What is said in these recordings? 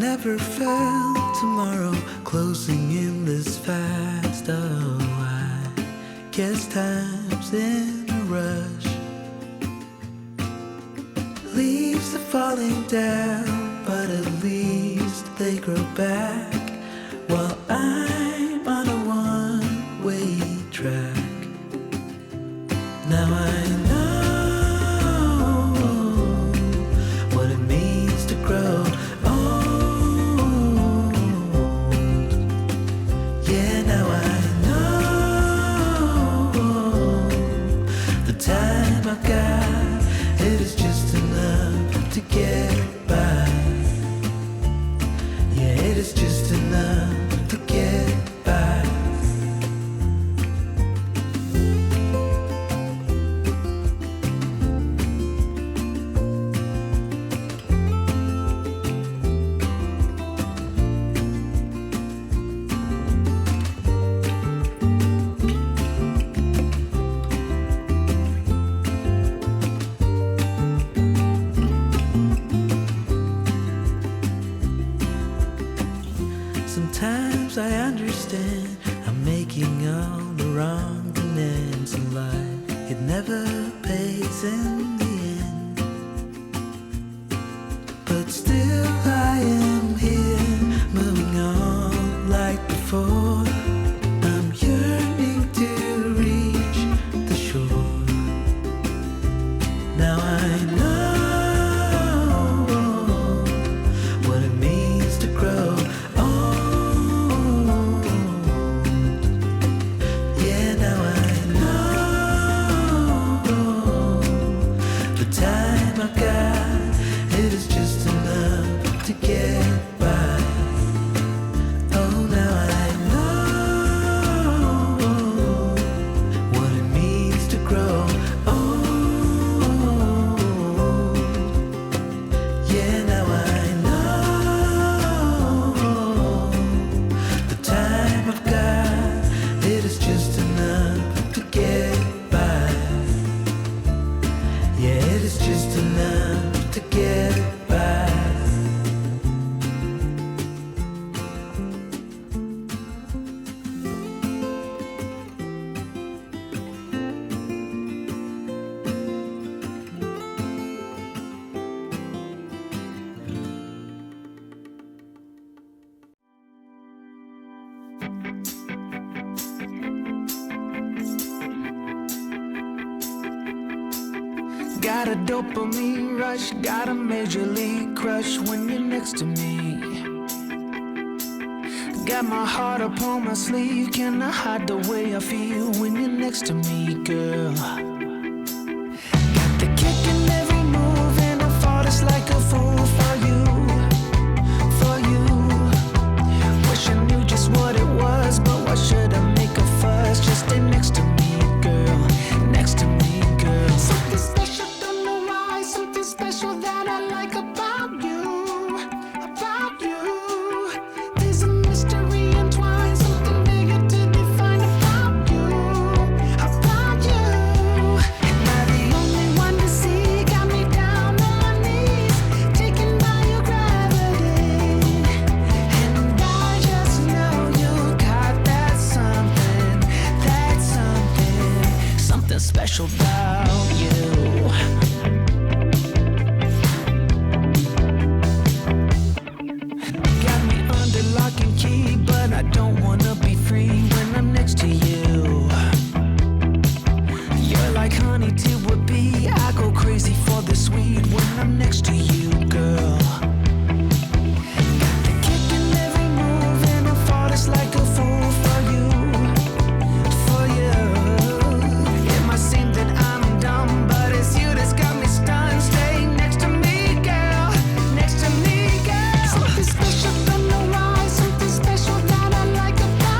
never felt tomorrow closing in this fast. Oh, I guess time's in a rush. Leaves are falling down, but at least they grow back, while I'm on a one-way track. Now I know what it means to grow old. Yeah, now I know the time I got, it is just enough to get by. Yeah, it is just enough to get by. Sometimes I understand I'm making all the wrong demands in life. It never pays in the end, but still I am here, moving on like before. I'm yearning to reach the shore. Now I know what it means to grow old. Yeah, now I know the time I got, it is just enough to get by. Oh, now I know what it means to grow old. Yeah, now I know the time I've got, it is just enough to get by. Yeah, it is just enough to get by. Got a dopamine rush, got a major league crush when you're next to me. Got my heart upon my sleeve, can I hide the way I feel when you're next to me, girl? Got the kick in every move and I fought it's like a fool for you, for you. Wish I knew just what it was, but why should I make a fuss? Just stay next to me, girl, next to me, girl. Something special, don't know why, something special that I like about you, about you. There's a mystery entwined, something bigger to define about you, about you. Am I the only one to see? Got me down on my knees, taken by your gravity. And I just know you got that something, something special about you. Got me under lock and key, but I don't wanna be free when I'm next to you. You're like honey to a bee, I go crazy for the sweet when I'm next to you, girl. Got the kick in every move and I fought it's like a fool for you, for you. It might seem that I'm dumb, but it's you that's got me stunned. Stay next to me, girl, next to me, girl. Something special, don't know why, something special that I like about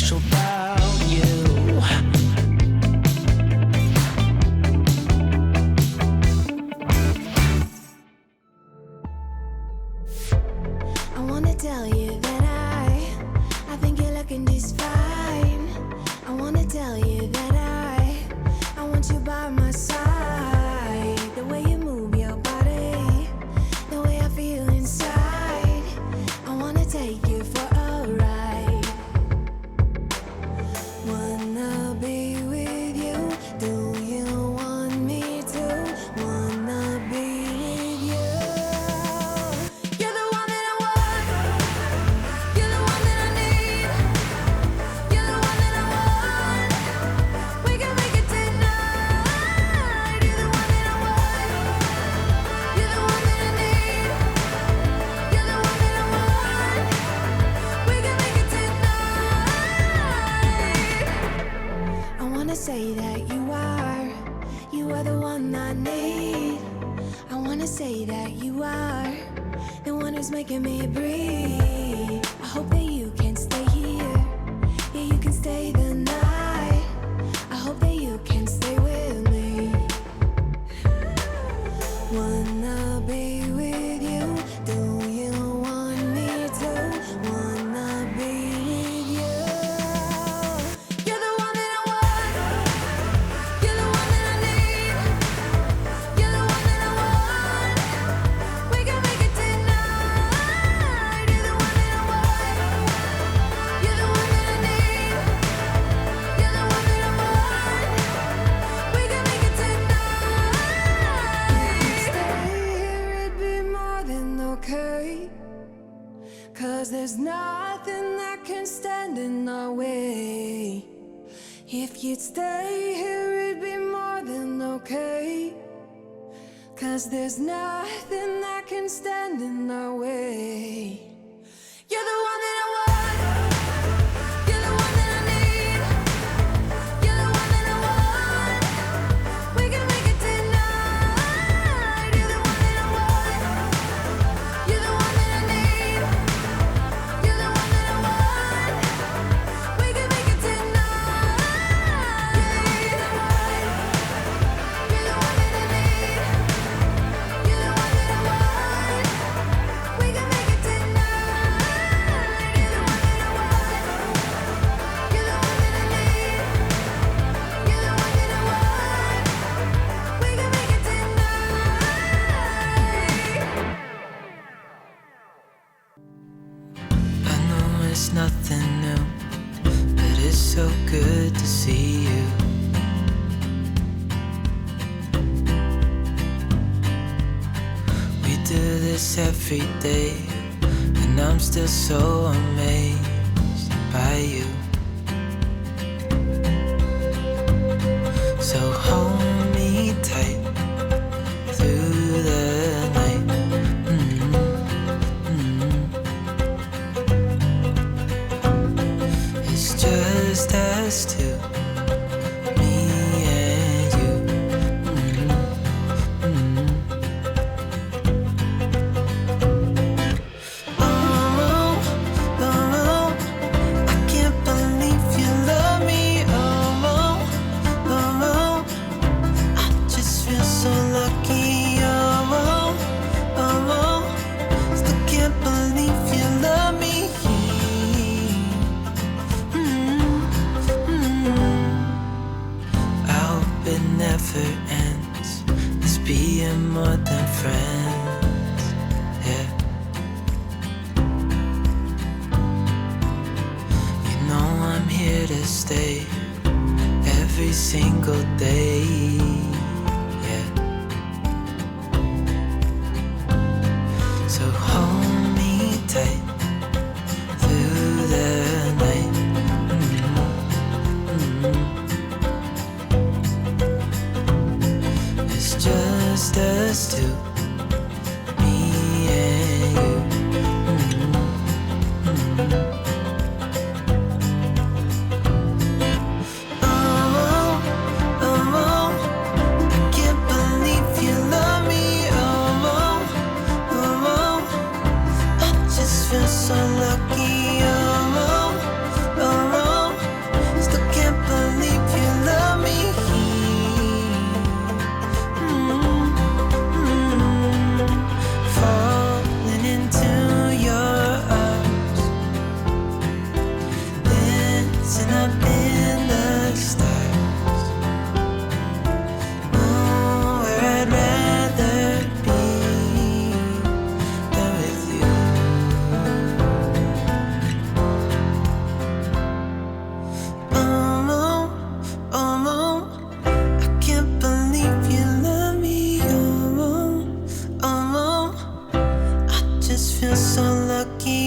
special about you. I wanna tell you that I think you're looking just fine. I wanna tell you that I want you by my side. The way you move your body, the way I feel inside. I wanna take you for a ride. Wanna be with you. Do you want me to? Wanna be with you. You're the one that I want. You're the one that I need. You're the one that I want. We can make it tonight. You're the one that I want. You're the one that I need. You're the one that I want. We can make it tonight. I wanna say that you are the one I need. I wanna say that you are the one who's making me breathe. I hope that you can stay here. Yeah, you can stay the night. I hope that you can stay with me. Wanna be with you. Do you want me to? Wanna be with you. You're the one that I want. You're the one that I need. You're the one that I want. We can make it tonight. You're the one that I want. You're the one that I need. You're the one that I want. We can make it tonight. Stay here, it'd be more than okay. 'Cause there's nothing that can stand in our way. If you'd stay here, it'd be more than okay. 'Cause there's nothing that can stand in our way. You're the one that I want. You're the one that I need. You're the one that I want. We can make it tonight. You're the one that I want. You're the one that I need. You're the one that I want. We can make it tonight. You're the one. You're the one that I need. You're the one that I want. We can make it tonight. You're the one that I want. You're the one that I need. You're the one that I want. We can make it tonight. I know it's nothing new, but it's so good to see you. We do this every day, and I'm still so amazed by you. So hold me tight through the night. It's just us two, me and you. Oh, oh, I can't believe you love me. Oh, oh, I just feel so lucky. Oh, oh, still can't believe you love me. I hope it never ends. Let's being more than friends. Yeah. You know I'm here to stay every single day. Yeah. So hold me tight through the night. It's just us two, me and you. Oh, oh, I can't believe you love me. Oh, I just feel just so lucky